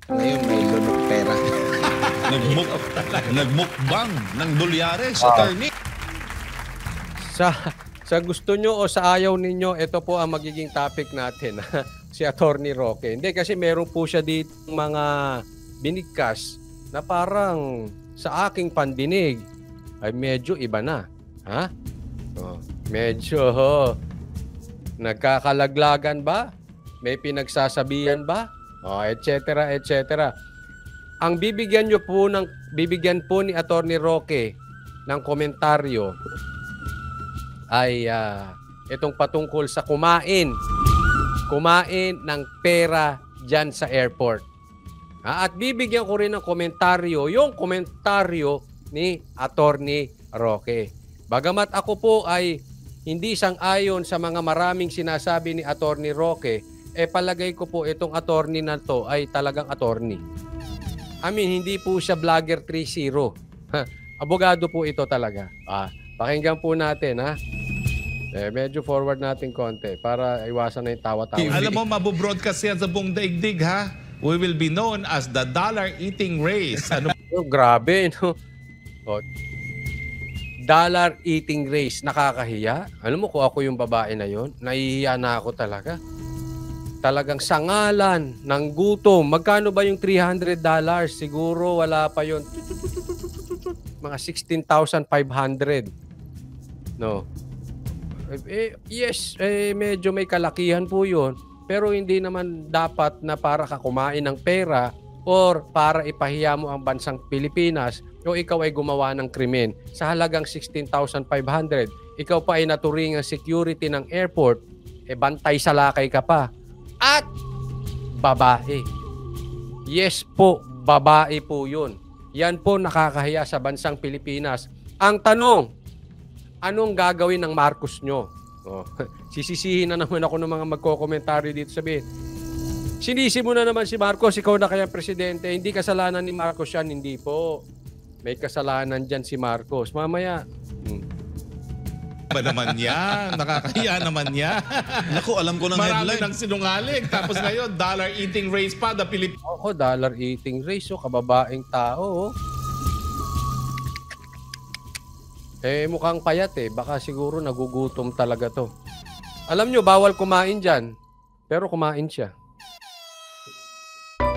Ngayon may lunok pera. Nagmukbang ng dolyares, attorney. Sa gusto nyo o sa ayaw ninyo, ito po ang magiging topic natin. Si Attorney Roque. Hindi, kasi meron po siya dito mga binigkas na parang sa aking pandinig ay medyo iba na. Ha? Medyo nagkakalaglagan ba? May pinagsasabihan ba? Et cetera, et cetera. Ang bibigyan po ni Attorney Roque ng komentaryo ay itong patungkol sa kumain ng pera dyan sa airport. At bibigyan ko rin ng komentaryo, yung komentaryo ni Attorney Roque. Bagamat ako po ay hindi sang-ayon sa mga maraming sinasabi ni Attorney Roque, palagay ko po itong attorney na to ay talagang attorney. I mean, hindi po siya vlogger 3.0. Abogado po ito talaga. Pakinggan po natin, ha? Medyo forward natin konti para iwasan na yung tawa-tawa. Alam mo, mabubroadcast yan sa buong daigdig, ha? We will be known as the dollar eating race. Ano? Grabe, no? Dollar eating race. Nakakahiya. Alam mo kung ako yung babae na yon, nahihiya na ako talaga. Talagang sangalan ng gutom. Magkano ba yung $300? Siguro wala pa yon. Mga 16,500. No. Yes, medyo may kalakihan po yun. Pero hindi naman dapat na para ka kumain ng pera or para ipahiya mo ang bansang Pilipinas o ikaw ay gumawa ng krimen sa halagang 16,500. Ikaw pa ay naturing ang security ng airport, bantay sa lakay ka pa. At babae. Yes po, babae po yun. Yan po nakakahiya sa bansang Pilipinas. Ang tanong, anong gagawin ng Marcos nyo? Sisisihin na naman ako ng mga magkokomentaryo dito, sabihin, sinisi mo na naman si Marcos, ikaw na kaya presidente. Hindi kasalanan ni Marcos yan. Hindi po. May kasalanan dyan si Marcos. Mamaya. Ba naman yan? Nakakahiya naman yan. Naku, alam ko ng Marami headline. ng sinungaling. Tapos ngayon, dollar eating race pa. The Philippines. Dollar eating race. Kababaeng tao. Mukhang payat Baka siguro nagugutom talaga to. Alam nyo, bawal kumain dyan. Pero kumain siya.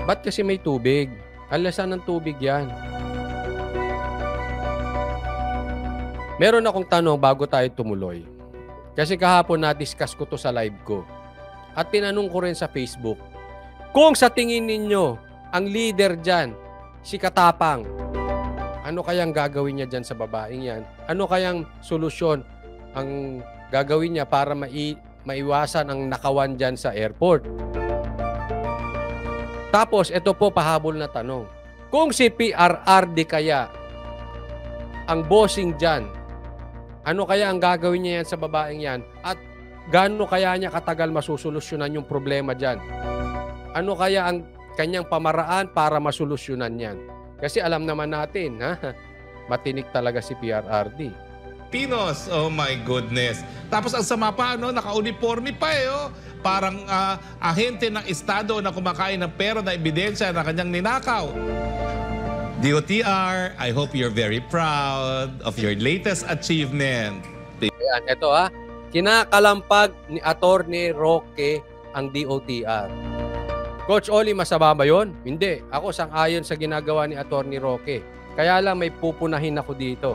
Ba't kasi may tubig? Alasan ng tubig yan. Meron akong tanong bago tayo tumuloy. Kasi kahapon na-discuss ko to sa live ko. At tinanong ko rin sa Facebook. Kung sa tingin ninyo, ang leader dyan, si Katapang, ano kayang gagawin niya dyan sa babaeng yan? Ano kayang solusyon ang gagawin niya para maiwasan ang nakawan dyan sa airport? Tapos, ito po pahabol na tanong. Kung si PRRD kaya ang bossing dyan, ano kaya ang gagawin niya yan sa babaeng yan? At gaano kaya niya katagal masusolusyonan yung problema dyan? Ano kaya ang kanyang pamaraan para masolusyonan yan? Kasi alam naman natin, matinik talaga si PRRD. Pinos, oh my goodness. Tapos ang sama pa, naka-uniforme pa Parang ahente ng estado na kumakain ng pera na ebidensya na kanyang ninakaw. DOTR, I hope you're very proud of your latest achievement. Ayan, ito kinakalampag ni Attorney Roque ang DOTR. Coach Oli, masama ba yun? Hindi. Ako sang-ayon sa ginagawa ni Attorney Roque. Kaya lang may pupunahin ako dito.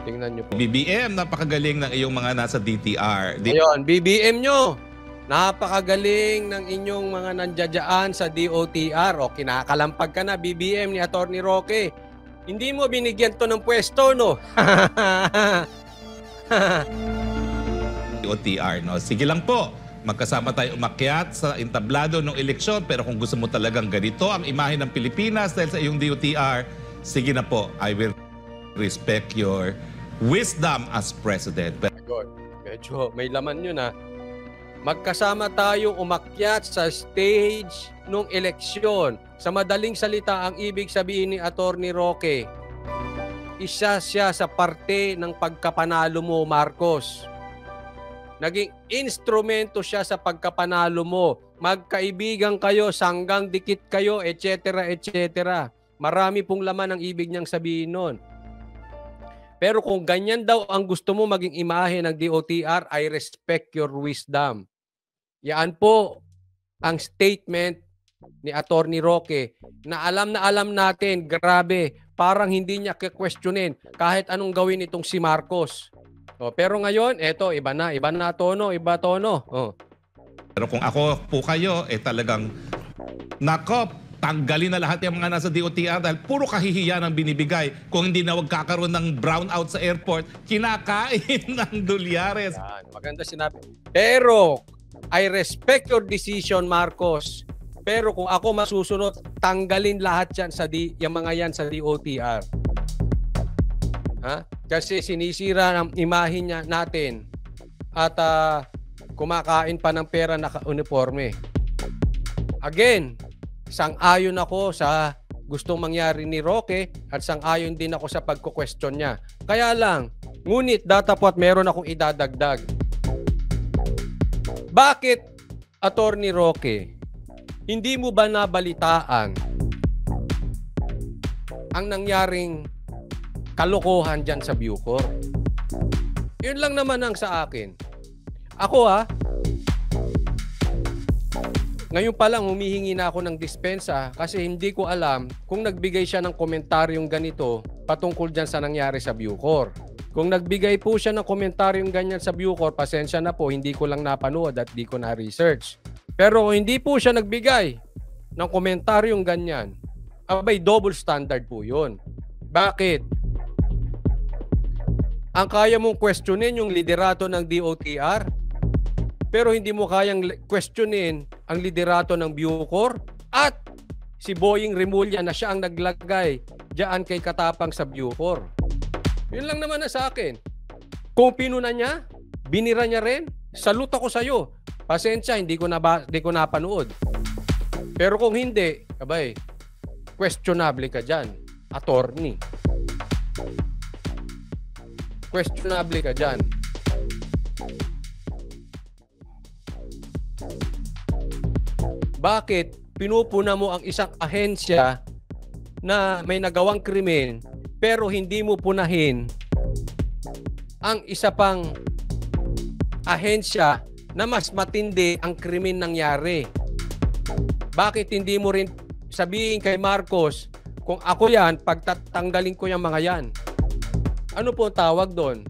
Tingnan nyo po. BBM, napakagaling ng iyong mga nasa DTR. Ayun, BBM nyo. Napakagaling ng inyong mga nandiyadyaan sa DOTR. O, kinakalampag ka na, BBM ni Attorney Roque. Hindi mo binigyan to ng pwesto, no? DOTR, no? Sige lang po. Magkasama tayo umakyat sa entablado ng eleksyon. Pero kung gusto mo talagang ganito ang imahe ng Pilipinas dahil sa iyong DOTR, sige na po. I will respect your wisdom as president. Medyo may laman yun, Magkasama tayong umakyat sa stage ng eleksyon. Sa madaling salita, ang ibig sabihin ni Attorney Roque, isa siya sa parte ng pagkapanalo mo, Marcos. Naging instrumento siya sa pagkapanalo mo. magkaibigan kayo, sanggang dikit kayo, etc. etc. Marami pong laman ang ibig niyang sabihin nun. Pero kung ganyan daw ang gusto mo maging imahe ng DOTR, I respect your wisdom. Yan po ang statement ni Attorney Roque na alam natin, grabe, parang hindi niya questionin kahit anong gawin itong si Marcos. Pero ngayon, eto, iba na tono, iba tono. Pero kung ako po kayo, talagang, nako, tanggalin na lahat yung mga nasa DOTR dahil puro kahihiyan ang binibigay. Kung hindi na magkakaroon ng brownout sa airport, kinakain ng dolyares. Yan, maganda sinabi. Pero, I respect your decision, Marcos. Pero kung ako masusunod, tanggalin lahat yan yung mga yan sa DOTR. Ha? Kasi sinisira ng imahe niya natin at kumakain pa ng pera naka-uniforme. Again, sang-ayon ako sa gustong mangyari ni Roque at sang-ayon din ako sa pagko-question niya. Kaya lang, ngunit datapot meron akong idadagdag. Bakit, Attorney Roque, hindi mo ba nabalitaan ang nangyaring kalokohan dyan sa Bucor? Yun lang naman ang sa akin. Ako ngayon pa lang humihingi na ako ng dispensa kasi hindi ko alam kung nagbigay siya ng komentaryong ganito patungkol dyan sa nangyari sa Bucor. Kung nagbigay po siya ng komentaryong ganyan sa Bucor, pasensya na po, hindi ko lang napanood at di ko na-research. Pero kung hindi po siya nagbigay ng komentaryong ganyan, abay double standard po yun. Bakit? Ang kaya mong questionin yung liderato ng DOTR, pero hindi mo kayang questionin ang liderato ng Bucor at si Boying Remulla na siya ang naglagay diyan kay Katapang sa Bucor. Yun lang naman na sa akin. Kung pinuna niya, binira niya rin, salute ako sa'yo. Pasensya, hindi ko napanood. Pero kung hindi, abay, questionable ka dyan, attorney. Questionable ka dyan. Bakit pinupuna mo ang isang ahensya na may nagawang krimen pero hindi mo punahin ang isa pang ahensya na mas matindi ang krimen nangyari? Bakit hindi mo rin sabihin kay Marcos, kung ako yan, pagtatanggalin ko yung mga yan? Ano po tawag doon?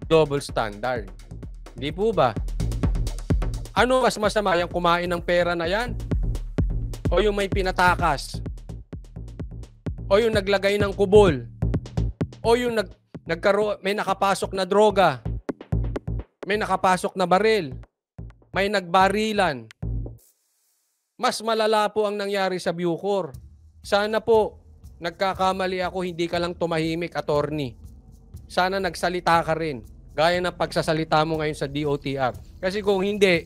Double standard. Hindi po ba? Ano mas masama, yung kumain ng pera na yan? O yung may pinatakas? O yung naglagay ng kubol? O yung may nakapasok na droga? May nakapasok na baril? May nagbarilan? Mas malala po ang nangyari sa Bucor. Sana po, nagkakamali ako, hindi ka lang tumahimik, attorney. Sana nagsalita ka rin. Gaya ng pagsasalita mo ngayon sa DOTR. Kasi kung hindi,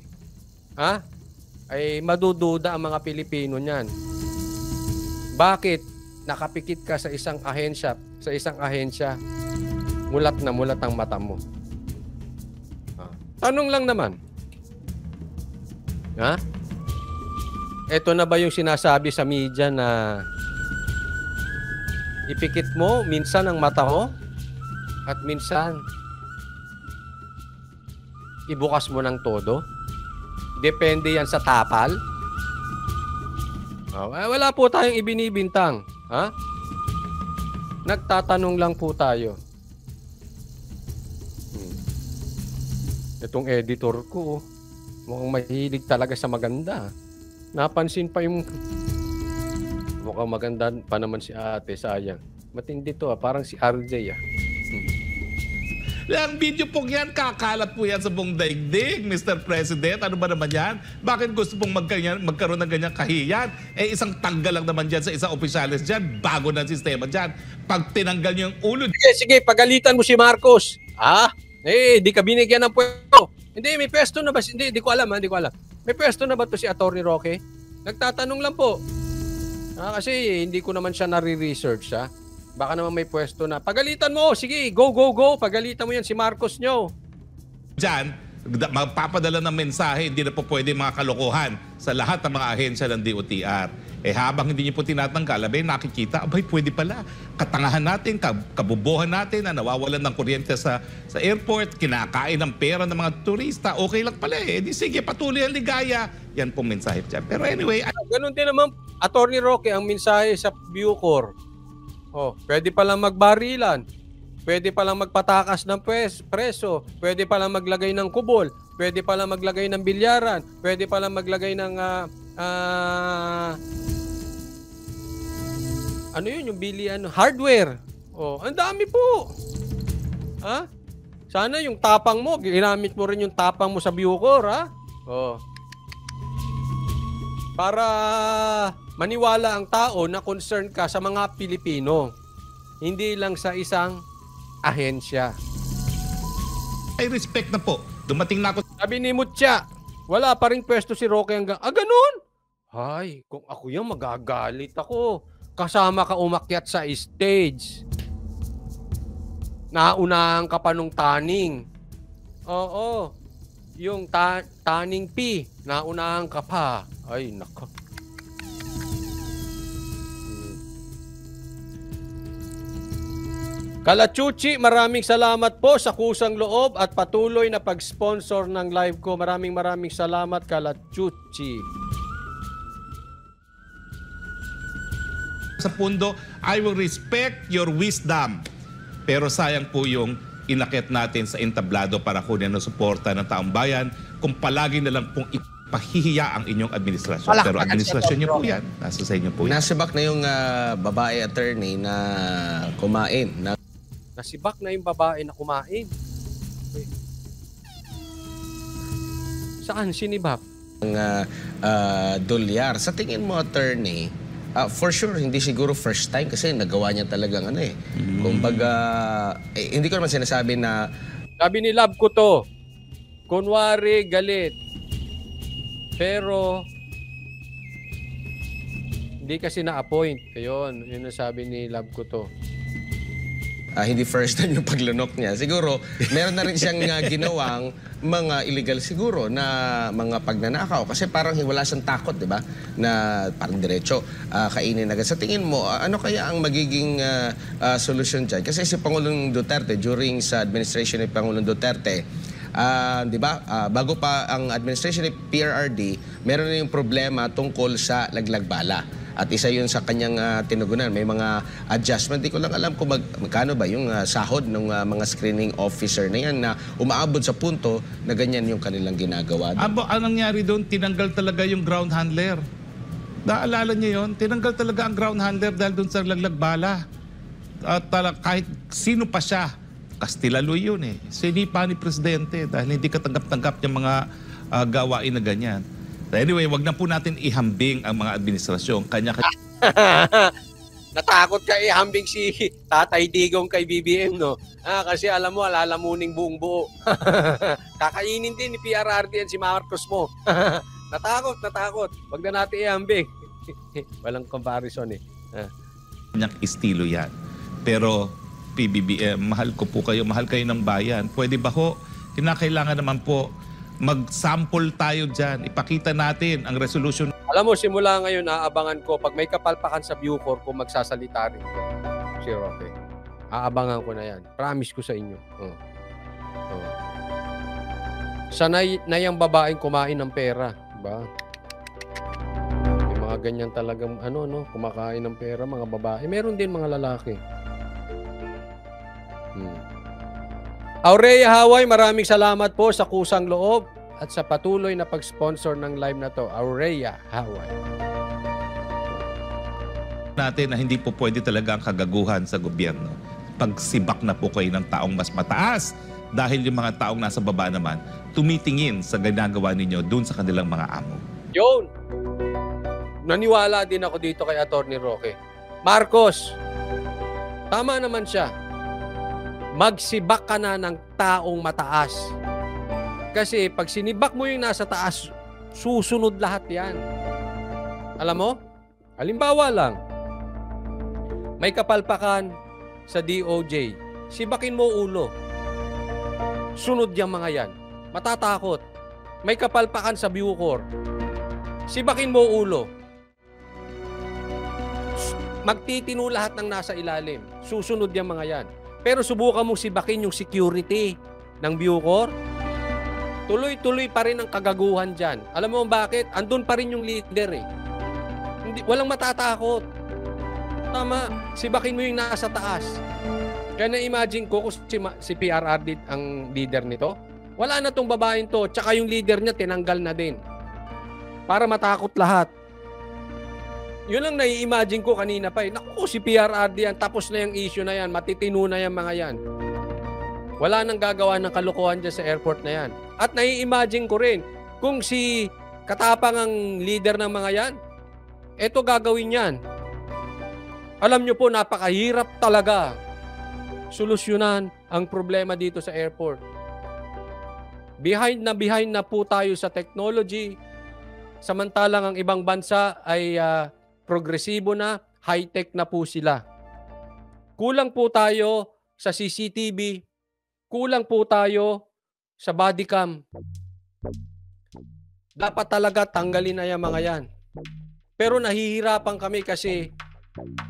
ay madududa ang mga Pilipino niyan. Bakit nakapikit ka sa isang ahensya, mulat na mulat ang mata mo? Tanong lang naman. Ito na ba yung sinasabi sa media na ipikit mo minsan ang mata mo at minsan ibukas mo ng todo? Depende yan sa tapal? Wala po tayong ibinibintang. Nagtatanong lang po tayo. Itong editor ko, mukhang mahilig talaga sa maganda. Napansin pa yung mukhang maganda pa naman si ate, sayang. Matindi to, parang si RJ. Ang video pong yan, kakalat po yan sa buong daigdig, Mr. President. Ano ba naman yan? Bakit gusto pong magkaroon ng ganyang kahiyan? Isang tanggal lang naman dyan sa isang opisyalis dyan, bago na sistema dyan. Pag tinanggal niyo yung ulo... Sige, pagalitan mo si Marcos. Di ka binigyan ng pwesto. Hindi, may pwesto na ba? Hindi, di ko alam. May pwesto na ba to si Attorney Roque? Nagtatanong lang po. Kasi hindi ko naman siya nare-research, Baka naman may pwesto na. Pagalitan mo, sige, go. Pagalitan mo yan si Marcos nyo. Diyan, magpapadala ng mensahe, hindi na po pwede mga kalokohan sa lahat ng mga ahensya ng DOTR. Habang hindi niyo po tinatanggal, nakikita, pwede pala. Katangahan natin, kabubuhan natin na nawawalan ng kuryente sa airport, kinakain ng pera ng mga turista, okay lang pala Di sige, patuloy ang ligaya. Yan pong mensahe dyan. Pero anyway... Ganun din naman, Attorney Roque, ang mensahe sa Bucor. Pwede palang magbarilan. Pwede palang magpatakas ng preso. Pwede palang maglagay ng kubol. Pwede palang maglagay ng bilyaran. Pwede palang maglagay ng... ano yun? Yung hardware. Ang dami po. Sana yung tapang mo, ginamit mo rin yung tapang mo sa Bucor, para maniwala ang tao na concerned ka sa mga Pilipino. Hindi lang sa isang ahensya. I respect na po. Dumating na ako. Sabi ni Mutya, wala pa rin pwesto si Roque hanggang... ganun? Ay, kung ako yan, magagalit ako. Kasama ka umakyat sa stage. Naunahan ka pa nung taning. Oo. Yung taning P, naunahan ka pa. Ay, nako. Kalachuchi, maraming salamat po sa kusang loob at patuloy na pag-sponsor ng live ko. Maraming salamat, Kalachuchi. Sa pundo, I will respect your wisdom. Pero sayang po yung inakit natin sa entablado para kunin ang suporta ng taong bayan kung palagi na lang pong ipahihiya ang inyong administrasyon. Pero administrasyon niyo po yan. Nasa sa inyo po yan. Nasibak na yung babae attorney na kumain. Nasibak na yung babae na kumain. Saan sinibak? Ang dolyar. Sa tingin mo, attorney, for sure, hindi siguro first time kasi nagawa niya talagang kumbaga, hindi ko naman sinasabi na... Sabi ni Love ko to, kunwari galit, pero hindi kasi na-appoint. Yun ang sabi ni Love ko to. Hindi first time yung paglunok niya. Siguro, meron na rin siyang ginawang mga illegal siguro na mga pagnanakaw. Kasi parang wala siyang takot, di ba? Na parang diretso kainin agad. Sa tingin mo, ano kaya ang magiging solusyon dyan? Kasi si Pangulong Duterte, during sa administration ni Pangulong Duterte, di ba, bago pa ang administration ni PRRD, meron na yung problema tungkol sa laglag bala. At isa yun sa kanyang tinugunan. May mga adjustment. Di ko lang alam kung magkano ba yung sahod ng mga screening officer na yan na umaabot sa punto na ganyan yung kanilang ginagawa. Ang nangyari doon, tinanggal talaga yung ground handler. Naalala niyo yun? Tinanggal talaga ang ground handler dahil doon sa laglag bala. At kahit sino pa siya, Kastilaloy yun Sinipa ni Presidente dahil hindi katanggap-tanggap yung mga gawain na ganyan. Anyway, wag na po natin ihambing ang mga administrasyon. Natakot ka ihambing si Tatay Digong kay BBM, no? Kasi alam mo, alalamuning buong buo. Kakainin din ni PRRD yan si Marcos mo. Natakot. Wag na natin ihambing. Walang comparison Kanyang estilo yan. Pero PBBM, mahal ko po kayo, mahal kayo ng bayan. Pwede ba ho? Kinakailangan naman po mag-sample tayo dyan. Ipakita natin ang resolution. Alam mo, simula ngayon, aabangan ko pag may kapalpakan sa Bucor kung magsasalita rin si Roque. Aabangan ko na yan. Promise ko sa inyo. Sanay na yung babaeng kumain ng pera. Diba? May mga ganyan talagang kumakain ng pera, mga babae. Meron din mga lalaki. Aurea Haway, maraming salamat po sa kusang loob at sa patuloy na pag-sponsor ng live na to. Aurea Haway. Natin na hindi po pwede talaga ang kagaguhan sa gobyerno. Pagsibak na po kayo ng taong mas mataas dahil yung mga taong nasa baba naman tumitingin sa ginagawa ninyo dun sa kanilang mga amo. Yun! Naniwala din ako dito kay Attorney Roque. Marcos, tama naman siya. Magsibak ka na ng taong mataas. Kasi pag sinibak mo yung nasa taas, susunod lahat yan. Alam mo? Halimbawa lang, may kapalpakan sa DOJ. Sibakin mo ulo. Sunod yung mga yan. Matatakot. May kapalpakan sa Bucor. Sibakin mo ulo. Magtitino lahat ng nasa ilalim. Susunod yung mga yan. Pero subukan mong sibakin yung security ng Bucor. Tuloy-tuloy pa rin ang kagaguhan dyan. Alam mo bakit? Andun pa rin yung leader eh. Walang matatakot. Tama. Sibakin mo yung nasa taas. Kaya na-imagine ko kung si PRRD ang leader nito. Wala na tong babaeng to. Tsaka yung leader niya tinanggal na din. Para matakot lahat. Yun lang nai-imagine ko kanina pa eh. Naku, si PRRD yan. Tapos na yung issue na yan. Matitino na yung mga yan. Wala nang gagawa ng kalokohan dyan sa airport na yan. At nai-imagine ko rin, kung si Katapang ang leader ng mga yan, eto gagawin yan. Alam nyo po, napakahirap talaga solusyonan ang problema dito sa airport. Behind na po tayo sa technology, samantalang ang ibang bansa ay progresibo na, high-tech na po sila. Kulang po tayo sa CCTV, kulang po tayo sa body cam. Dapat talaga tanggalin na yung mga yan. Pero nahihirapan kami kasi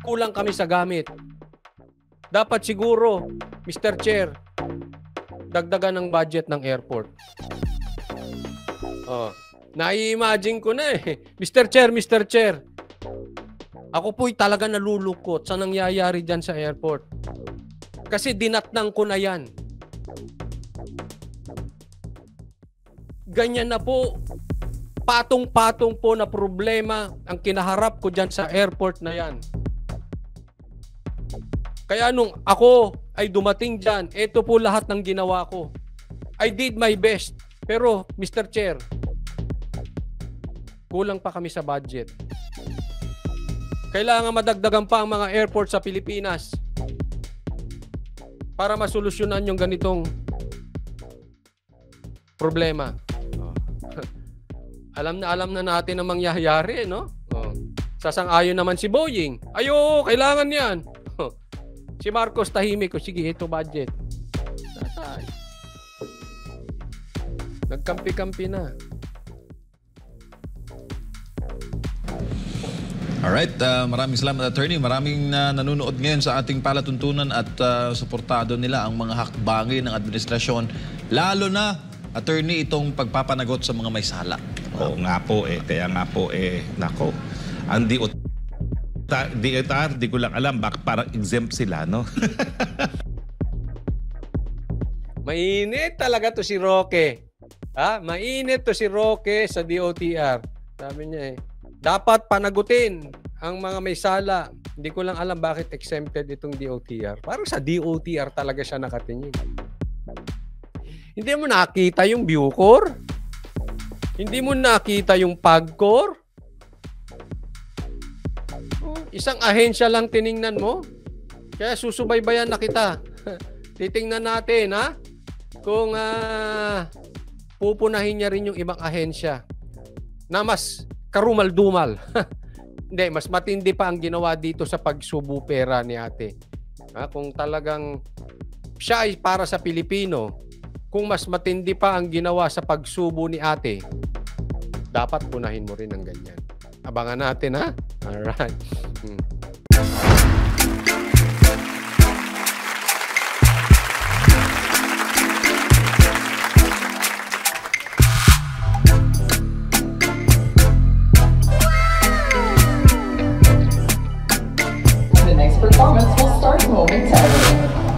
kulang kami sa gamit. Dapat siguro, Mr. Chair, dagdagan ng budget ng airport. Oh, nai-imagine ko na eh. Mr. Chair, ako po'y talaga nalulukot sa nangyayari dyan sa airport. Kasi dinatnang ko na yan. Ganyan na po, patong-patong po na problema ang kinaharap ko dyan sa airport na yan. Kaya nung ako ay dumating dyan, ito po lahat ng ginawa ko. I did my best. Pero, Mr. Chair, kulang pa kami sa budget. Kailangan madagdagan pa ang mga airport sa Pilipinas para masolusyonan yung ganitong problema. Alam na natin ang mangyayari, no? Sasang-ayon naman si Boying. Ayo, kailangan yan. Si Marcos tahimik ko, sige, ito budget. Nasaan? Nagkampi-kampi na. Alright, maraming salamat, Attorney. Maraming nanonood ngayon sa ating palatuntunan at suportado nila ang mga hakbangin ng administrasyon. Lalo na, Attorney, itong pagpapanagot sa mga may sala. Oo nga po eh. Kaya nga po eh, nako. Ang DOTR, di ko lang alam, bakit parang exempt sila, no? Mainit talaga to si Roque. Ha? Mainit to si Roque sa DOTR. Sabi niya eh, dapat panagutin ang mga may sala. Hindi ko lang alam bakit exempted itong DOTR. Parang sa DOTR talaga siya nakatingin. Hindi mo nakita yung Bucor? Hindi mo nakita yung PAGCOR? Isang ahensya lang tiningnan mo? Kaya susubaybayan na kita. Titingnan natin, ha? Kung pupunahin niya rin yung ibang ahensya na mas karumal-dumal. Hindi, mas matindi pa ang ginawa dito sa pagsubo pera ni ate. Kung talagang siya ay para sa Pilipino, kung mas matindi pa ang ginawa sa pagsubo ni ate, dapat punahin mo rin ng ganyan. Abangan natin, ha? Alright. The next performance will start momentarily.